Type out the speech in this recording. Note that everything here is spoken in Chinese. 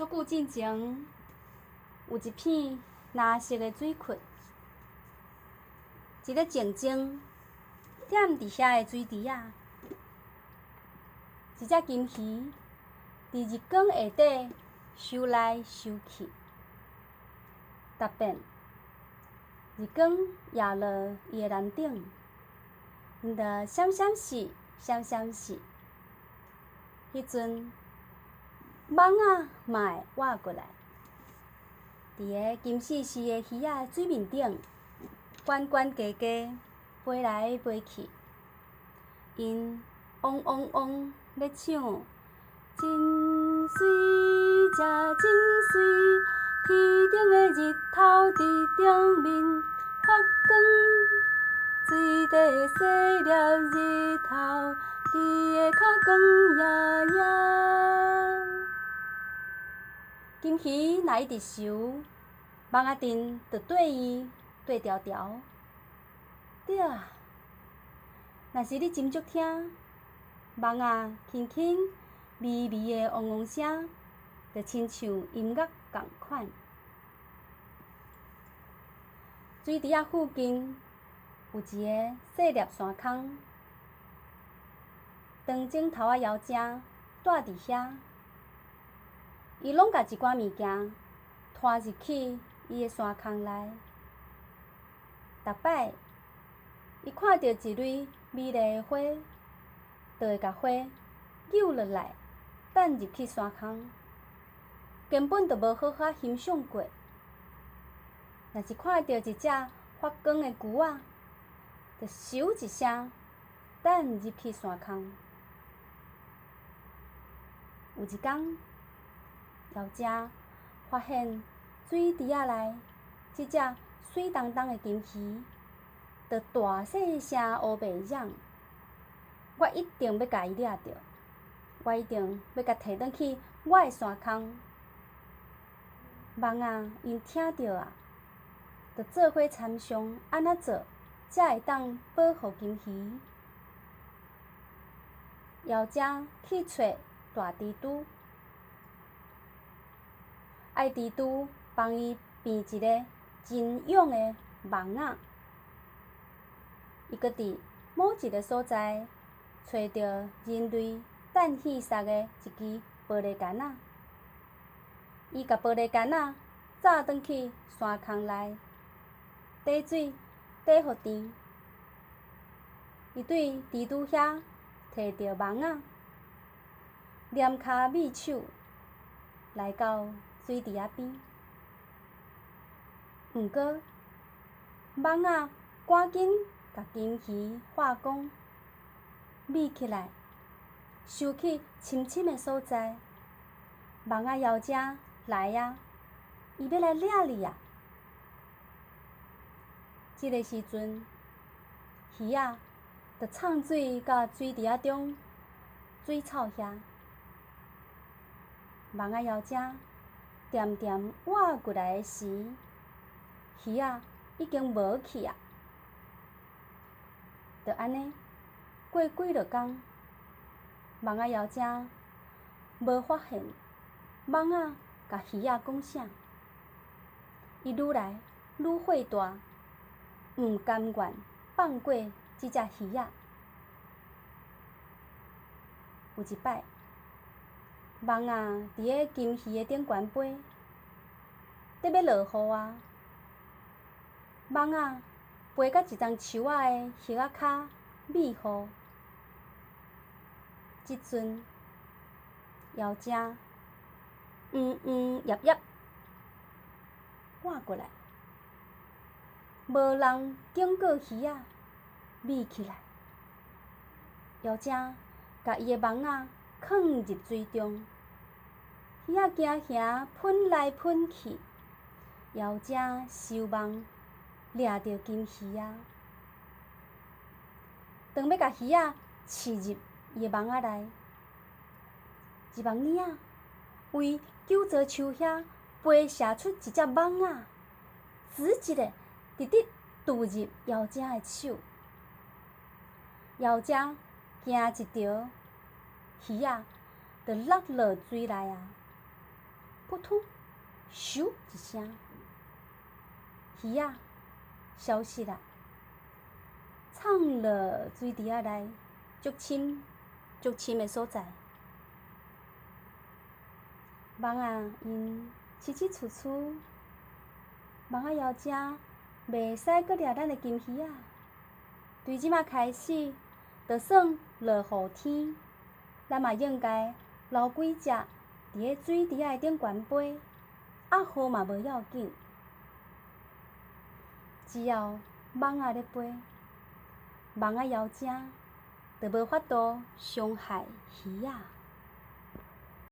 足久之前，有一片蓝色的水窟，一个静静踮伫遐的水池仔，一只金鱼伫日光下底游来游去。逐遍日光照落伊的篮顶，因着闪闪烁、闪闪烁。迄阵，蚊仔嘛会活过来，伫个金丝丝的鱼仔水面顶，悬悬低低飞来飞去，因嗡嗡嗡咧唱，真水真水，天顶的日头伫顶面发光，水底洗了日头，伊会较光耀耀。金鱼若一直游，蚊仔阵就对伊对调调。对啊，若是你真足听，蚊仔轻轻微微的嗡嗡声，就亲像音乐共款。水池仔附近有一个细粒山空，长镜头仔枵正住伫遐，伊拢甲一寡物件拖入去伊的山空内。逐摆伊看到一蕊美丽的花，就会甲花扭落来，等入去山空，根本就无好好欣赏过。若是看到一只发光的牛仔，就咻一声，等入去山空。有一天，枵正发现水池仔内即只水当当的金鱼，就大细声黑白嚷：我一定要甲伊掠着，我一定要甲摕转去我的山空。蚊仔因听到啊，就做伙参详安怎做，才会当保护金鱼。枵正去找大蜘蛛，爱蜘蛛帮伊变一个真勇的蚊仔。伊搁伫某一个所在找到人类等戏杀的一支玻璃杆仔，伊甲玻璃杆仔炸转去山空内，底水底互甜。伊对蜘蛛遐摕到蚊仔，踮骹覕手来到水池仔边。毋过，蚊仔赶紧甲金鱼化光，覕起来，收去深深的所在。蚊仔枵正来啊，伊要来掠你啊！即个时阵，鱼仔就插水到水池仔中水草遐。蚊仔枵正点点活过来的时，鱼仔已经无去啊。就安尼过几落工，蚊仔枵正无发现蚊仔甲鱼仔讲啥，伊愈来愈火大，毋甘愿放过即只鱼仔。有一摆，蚊仔伫个金鱼的顶悬飞，得要落雨啊。蚊仔飞到一丛树仔的叶仔骹避雨。即阵，枵正叶活过来，无人警告鱼仔覕起来。枵正甲伊的蚊仔放入水中，鱼仔惊吓喷来喷去，枵正收网掠着金鱼仔。当要甲鱼仔刺入伊的网仔内，一网耳仔为九座树遐飞射出一只蚊仔，直直的直直拄入枵正的手。枵正惊一条，鱼仔就落落水内啊！扑通，咻一声，鱼仔消失啦，藏落水池仔内，足深的所在。蚊仔因七七厝厝，蚊仔枵食，袂使阁掠咱的金鱼仔。对即马开始，就算落雨天，咱嘛应该留几只伫咧水池仔顶悬飞，啊雨嘛无要紧，只要蚊仔咧飞，蚊仔枵食，就无法度伤害鱼仔。